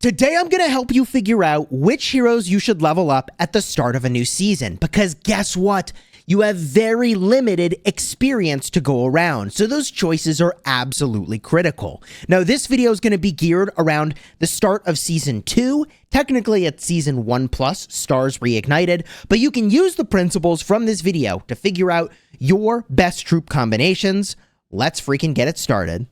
Today I'm going to help you figure out which heroes you should level up at the start of a new season, because guess what? You have very limited experience to go around, so those choices are absolutely critical. Now, this video is going to be geared around the start of Season 2. Technically, it's Season 1+, Stars Reignited, but you can use the principles from this video to figure out your best troop combinations. Let's freaking get it started.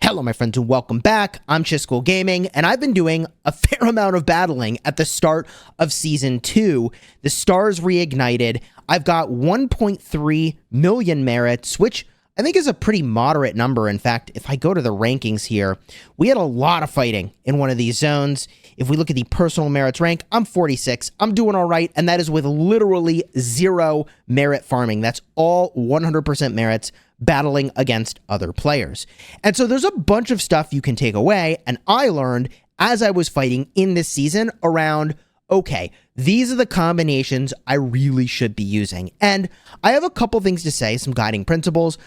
Hello, my friends, and welcome back. I'm Chisgule Gaming, and I've been doing a fair amount of battling at the start of Season 2. The Stars Reignited. I've got 1.3 million merits, which I think is a pretty moderate number. In fact, if I go to the rankings here, we had a lot of fighting in one of these zones. If we look at the personal merits rank, I'm 46. I'm doing all right, and that is with literally 0 merit farming. That's all 100% merits battling against other players. And so there's a bunch of stuff you can take away, and I learned as I was fighting in this season around, okay, these are the combinations I really should be using. And I have a couple things to say, some guiding principles.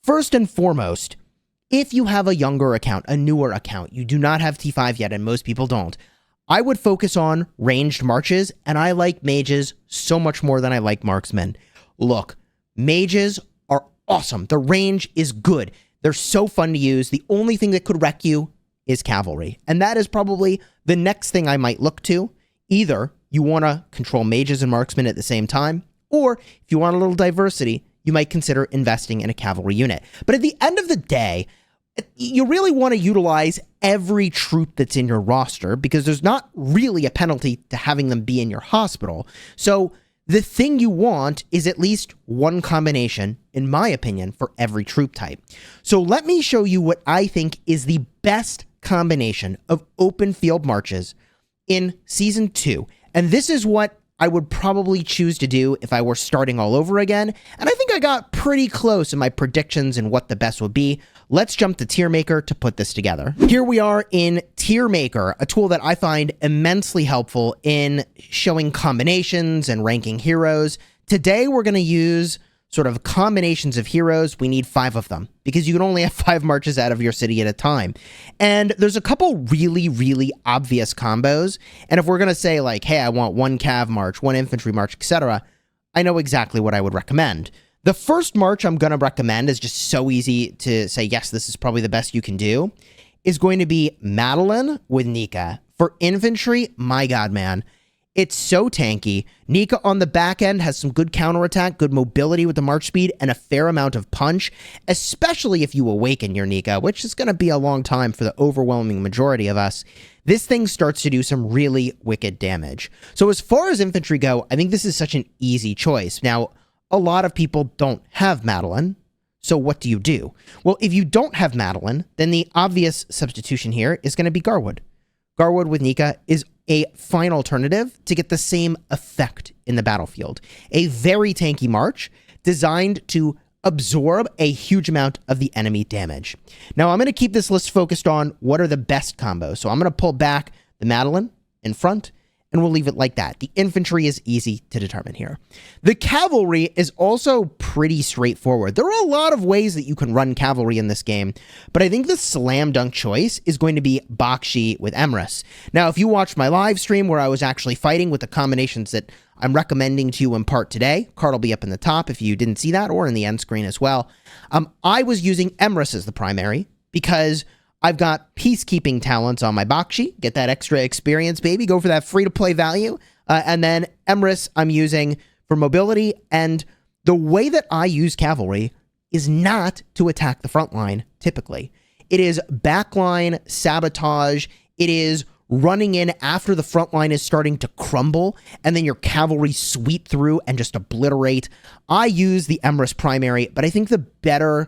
First and foremost, if you have a younger account, a newer account, you do not have T5 yet, and most people don't, I would focus on ranged marches, and I like mages so much more than I like marksmen. Look, mages are awesome. The range is good. They're so fun to use. The only thing that could wreck you is cavalry, and that is probably the next thing I might look to. Either you want to control mages and marksmen at the same time, or if you want a little diversity, you might consider investing in a cavalry unit. But at the end of the day, you really want to utilize every troop that's in your roster, because there's not really a penalty to having them be in your hospital. So the thing you want is at least one combination, in my opinion, for every troop type. So let me show you what I think is the best combination of open field marches in Season 2. And this is what I would probably choose to do if I were starting all over again. And I think I got pretty close in my predictions and what the best would be. Let's jump to Tier Maker to put this together. Here we are in Tier Maker, a tool that I find immensely helpful in showing combinations and ranking heroes. Today, we're going to use sort of combinations of heroes. We need 5 of them, because you can only have 5 marches out of your city at a time. And there's a couple really, really obvious combos. And if we're going to say like, hey, I want 1 cav march, 1 infantry march, etc., I know exactly what I would recommend. The first march I'm going to recommend is just so easy to say, yes, this is probably the best you can do, is going to be Madeline with Nika. For infantry, my god, man. It's so tanky. Nika on the back end has some good counterattack, good mobility with the march speed, and a fair amount of punch, especially if you awaken your Nika, which is going to be a long time for the overwhelming majority of us. This thing starts to do some really wicked damage. So as far as infantry go, I think this is such an easy choice. Now, a lot of people don't have Madeline, so what do you do? Well, if you don't have Madeline, then the obvious substitution here is going to be Garwood. Garwood with Nika is a fine alternative to get the same effect in the battlefield. A very tanky march designed to absorb a huge amount of the enemy damage. Now, I'm going to keep this list focused on what are the best combos. So I'm going to pull back the Madeline in front, and we'll leave it like that. The infantry is easy to determine here. The cavalry is also pretty straightforward. There are a lot of ways that you can run cavalry in this game, but I think the slam dunk choice is going to be Bakshi with Emrys. Now, if you watched my live stream where I was actually fighting with the combinations that I'm recommending to you in part today, card will be up in the top if you didn't see that, or in the end screen as well. I was using Emrys as the primary because I've got peacekeeping talents on my Bakshi. Get that extra experience, baby. Go for that free-to-play value. And then Emrys I'm using for mobility. And the way that I use cavalry is not to attack the front line, typically. It is backline sabotage. It is running in after the front line is starting to crumble, and then your cavalry sweep through and just obliterate. I use the Emrys primary, but I think the better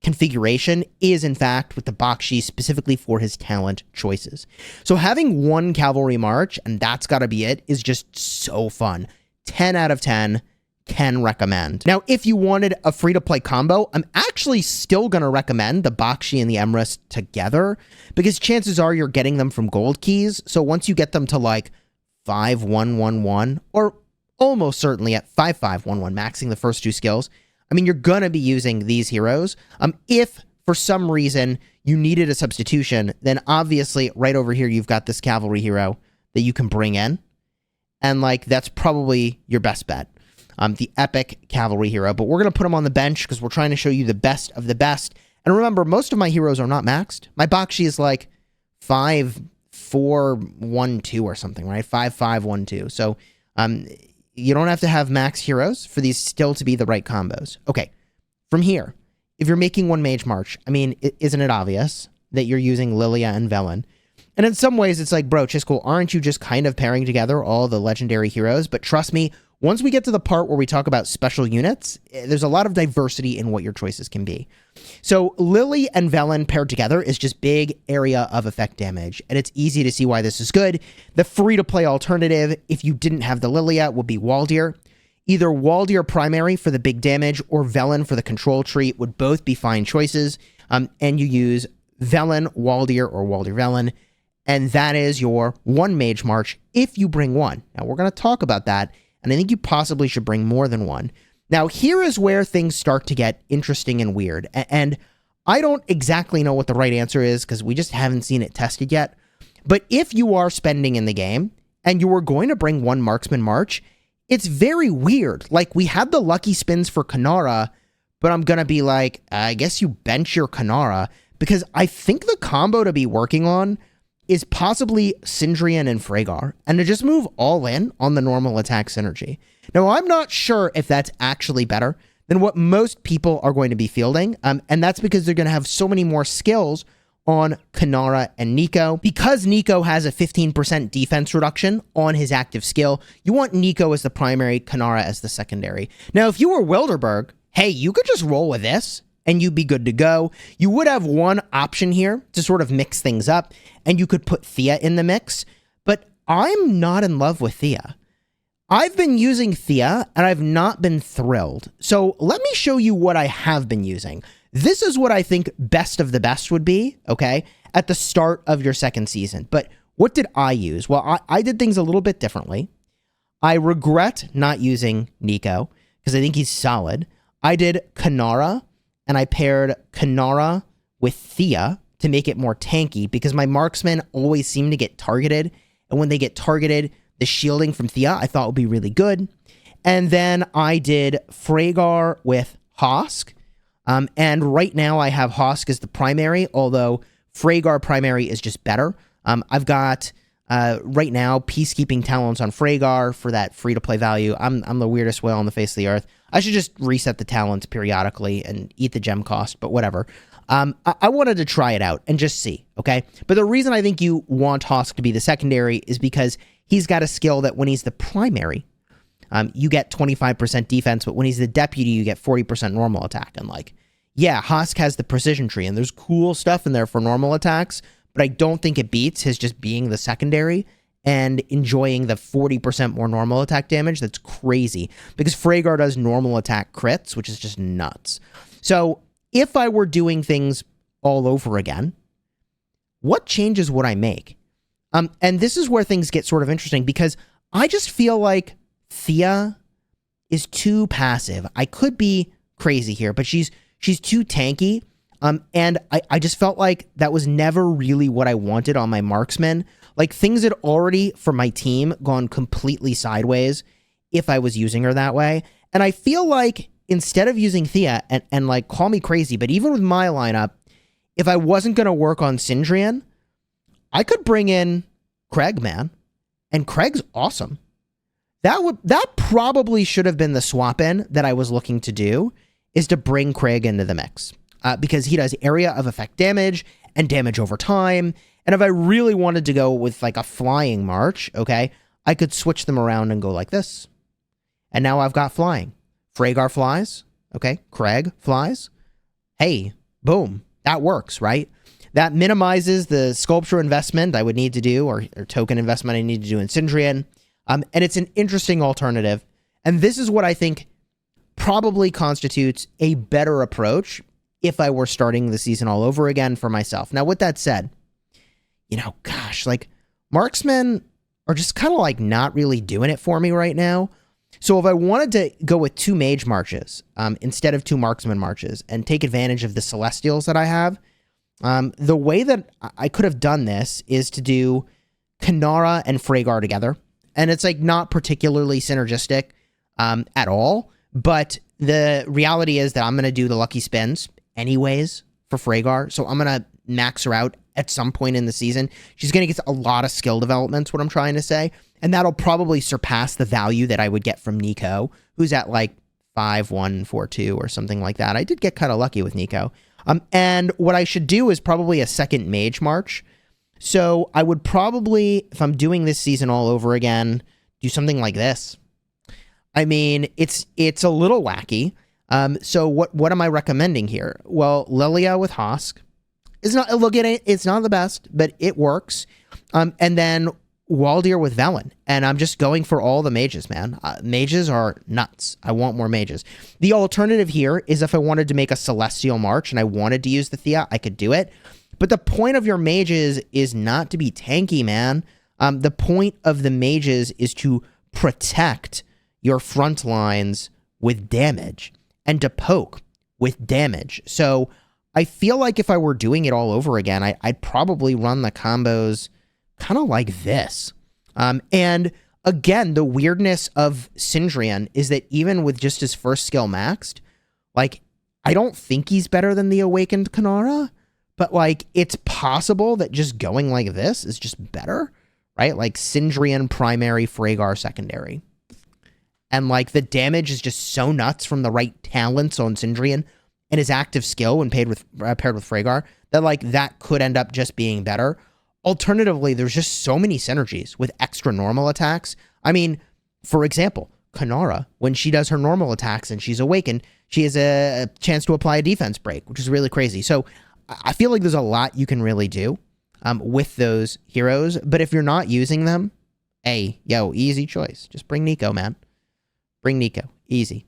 configuration is, in fact, with the Bakshi, specifically for his talent choices. So having 1 cavalry march, and that's got to be it, is just so fun. 10 out of 10, can recommend. Now, if you wanted a free-to-play combo, I'm actually still going to recommend the Bakshi and the Emrys together, because chances are you're getting them from gold keys. So once you get them to like 5-1-1-1, or almost certainly at 5-5-1-1, maxing the first 2 skills, I mean, you're going to be using these heroes. If for some reason you needed a substitution, then obviously right over here you've got this cavalry hero that you can bring in. And like, that's probably your best bet. The epic cavalry hero. But we're going to put him on the bench because we're trying to show you the best of the best. And remember, most of my heroes are not maxed. My Bakshi is like 5-4-1-2 or something, right? 5-5-1-2. So you don't have to have max heroes for these still to be the right combos. Okay, from here, if you're making one Mage March, I mean, isn't it obvious that you're using Lilia and Velen? And in some ways, it's like, bro, Chisgule, aren't you just kind of pairing together all the legendary heroes? But trust me, once we get to the part where we talk about special units, there's a lot of diversity in what your choices can be. So Lily and Velen paired together is just big area of effect damage, and it's easy to see why this is good. The free-to-play alternative, if you didn't have the Lilia, would be Waldir. Either Waldir primary for the big damage or Velen for the control tree would both be fine choices, and you use Velen, Waldir, or Waldir Velen, and that is your one Mage March if you bring one. Now, we're going to talk about that, and I think you possibly should bring more than one. Now, here is where things start to get interesting and weird, and I don't exactly know what the right answer is because we just haven't seen it tested yet, but if you are spending in the game and you were going to bring one Marksman March, it's very weird. Like, we had the lucky spins for Kanara, but I'm going to be like, I guess you bench your Kanara, because I think the combo to be working on is possibly Syndrion and Ffraegar, and to just move all in on the normal attack synergy. Now, I'm not sure if that's actually better than what most people are going to be fielding, and that's because they're going to have so many more skills on Kanara and Nico. Because Nico has a 15% defense reduction on his active skill, you want Nico as the primary, Kanara as the secondary. Now, if you were Wilderberg, hey, you could just roll with this, and you'd be good to go. You would have one option here to sort of mix things up, and you could put Thea in the mix, but I'm not in love with Thea. I've been using Thea, and I've not been thrilled. So let me show you what I have been using. This is what I think best of the best would be, okay, at the start of your second season. But what did I use? Well, I did things a little bit differently. I regret not using Nico, because I think he's solid. I did Kanara, and I paired Kanara with Thea to make it more tanky because my marksmen always seem to get targeted. And when they get targeted, the shielding from Thea I thought would be really good. And then I did Ffraegar with Hosk. And right now I have Hosk as the primary, although Ffraegar primary is just better. I've got right now Peacekeeping Talents on Ffraegar for that free-to-play value. I'm the weirdest whale on the face of the earth. I should just reset the talents periodically and eat the gem cost, but whatever. I wanted to try it out and just see, okay? But the reason I think you want Hosk to be the secondary is because he's got a skill that when he's the primary, you get 25% defense, but when he's the deputy, you get 40% normal attack. And like, yeah, Hosk has the precision tree, and there's cool stuff in there for normal attacks, but I don't think it beats his just being the secondary and enjoying the 40% more normal attack damage. That's crazy, because Ffraegar does normal attack crits, which is just nuts. So if I were doing things all over again, what changes would I make? And this is where things get sort of interesting, because I just feel like Thea is too passive. I could be crazy here, but she's too tanky. And I just felt like that was never really what I wanted on my marksman. Like, things had already, for my team, gone completely sideways if I was using her that way. And I feel like instead of using Thea, and like, call me crazy, but even with my lineup, if I wasn't going to work on Syndrion, I could bring in Craig, man. And Craig's awesome. That probably should have been the swap in that I was looking to do, is to bring Craig into the mix. Because he does area of effect damage and damage over time. And if I really wanted to go with like a flying march, okay, I could switch them around and go like this. And now I've got flying. Ffraegar flies, okay, Craig flies. Hey, boom, that works, right? That minimizes the sculpture investment I would need to do, or token investment I need to do in Syndrion. And it's an interesting alternative. And this is what I think probably constitutes a better approach if I were starting the season all over again for myself. Now, with that said, you know, gosh, like, marksmen are just kind of like not really doing it for me right now. So if I wanted to go with 2 mage marches instead of 2 marksman marches and take advantage of the celestials that I have, the way that I could have done this is to do Kanara and Ffraegar together. And it's like not particularly synergistic at all. But the reality is that I'm going to do the lucky spins anyways for Ffraegar. So I'm going to max her out at some point in the season. She's going to get a lot of skill developments, what I'm trying to say. And that'll probably surpass the value that I would get from Nico, who's at like 5-1-4-2 or something like that. I did get kind of lucky with Nico. And what I should do is probably a second mage march. So I would probably, if I'm doing this season all over again, do something like this. I mean, it's a little wacky. So what am I recommending here? Well, Lilia with Hosk is not, look at it, it's not the best, but it works. And then Waldir with Velen. And I'm just going for all the mages, man. Mages are nuts. I want more mages. The alternative here is if I wanted to make a Celestial March and I wanted to use the Thea, I could do it. But the point of your mages is not to be tanky, man. The point of the mages is to protect your front lines with damage and to poke with damage. So I feel like if I were doing it all over again, I'd probably run the combos kind of like this. And again, the weirdness of Syndrion is that even with just his first skill maxed, like, I don't think he's better than the Awakened Kanara, but like, it's possible that just going like this is just better, right? Like Syndrion primary, Ffraegar secondary. And like the damage is just so nuts from the right talents on Syndrion and his active skill when paired with Ffraegar that like that could end up just being better. Alternatively, there's just so many synergies with extra normal attacks. I mean, for example, Kanara, when she does her normal attacks and she's awakened, she has a chance to apply a defense break, which is really crazy. So I feel like there's a lot you can really do with those heroes. But if you're not using them, hey, yo, easy choice. Just bring Nico, man. Bring Nico. Easy.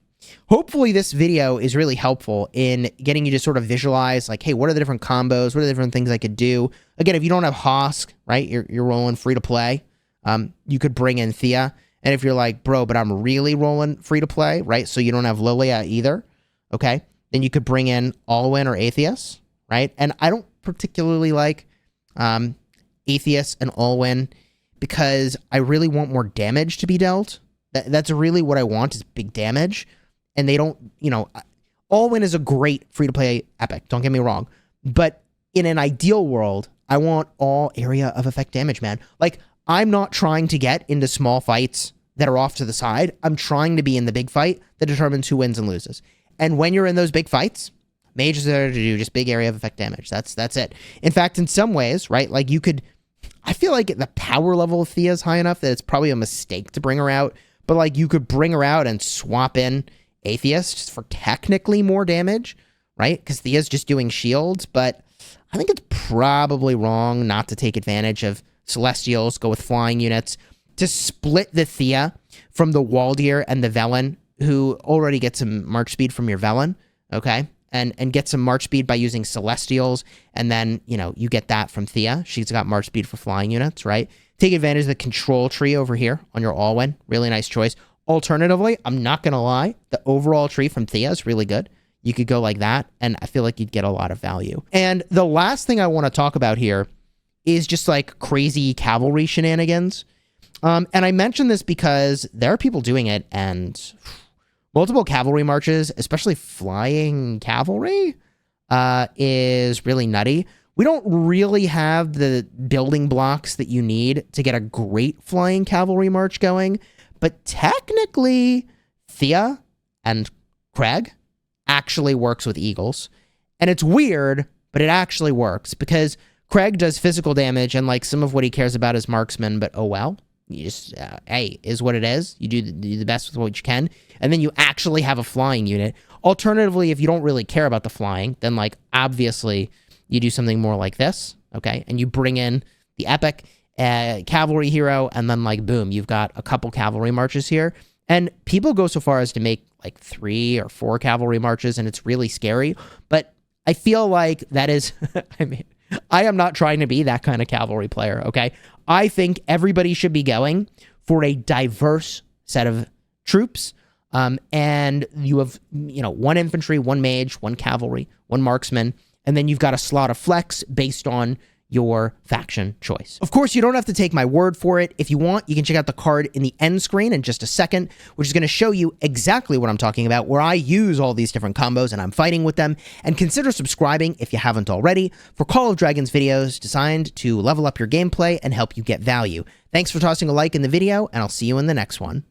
Hopefully this video is really helpful in getting you to sort of visualize, like, hey, what are the different combos? What are the different things I could do? Again, if you don't have Hosk, right, you're rolling free to play, you could bring in Thea. And if you're like, bro, but I'm really rolling free to play, right, so you don't have Lilia either, okay, then you could bring in Alwyn or Atheus, right? And I don't particularly like Atheus and Alwyn because I really want more damage to be dealt. That's really what I want, is big damage. And they don't, you know, Alwyn is a great free-to-play epic, don't get me wrong. But in an ideal world, I want all area of effect damage, man. Like, I'm not trying to get into small fights that are off to the side. I'm trying to be in the big fight that determines who wins and loses. And when you're in those big fights, mages are there to do just big area of effect damage. That's it. In fact, in some ways, right, like you could, I feel like the power level of Thea is high enough that it's probably a mistake to bring her out. But like you could bring her out and swap in Atheist just for technically more damage, right? Because Thea's just doing shields, but I think it's probably wrong not to take advantage of Celestials, go with flying units, to split the Thea from the Waldir and the Velen, who already get some march speed from your Velen, okay? And get some march speed by using Celestials, and then, you know, you get that from Thea. She's got march speed for flying units, right? Take advantage of the control tree over here on your Alwyn. Really nice choice. Alternatively, I'm not going to lie, the overall tree from Thea is really good. You could go like that, and I feel like you'd get a lot of value. And the last thing I want to talk about here is just like crazy cavalry shenanigans. And I mention this because there are people doing it, and multiple cavalry marches, especially flying cavalry, is really nutty. We don't really have the building blocks that you need to get a great flying cavalry march going, but technically, Thea and Craig actually works with eagles. And it's weird, but it actually works because Craig does physical damage and like some of what he cares about is marksman, but oh well. You just, hey, is what it is. You do the best with what you can. And then you actually have a flying unit. Alternatively, if you don't really care about the flying, then like obviously you do something more like this, okay? And you bring in the epic cavalry hero, and then like boom, you've got a couple cavalry marches here. And people go so far as to make like 3 or 4 cavalry marches, and it's really scary. But I feel like that is, I mean, I am not trying to be that kind of cavalry player, okay? I think everybody should be going for a diverse set of troops. And you have, one infantry, one mage, one cavalry, one marksman, and then you've got a slot of flex based on your faction choice. Of course, you don't have to take my word for it. If you want, you can check out the card in the end screen in just a second, which is going to show you exactly what I'm talking about, where I use all these different combos and I'm fighting with them. And consider subscribing if you haven't already for Call of Dragons videos designed to level up your gameplay and help you get value. Thanks for tossing a like in the video, and I'll see you in the next one.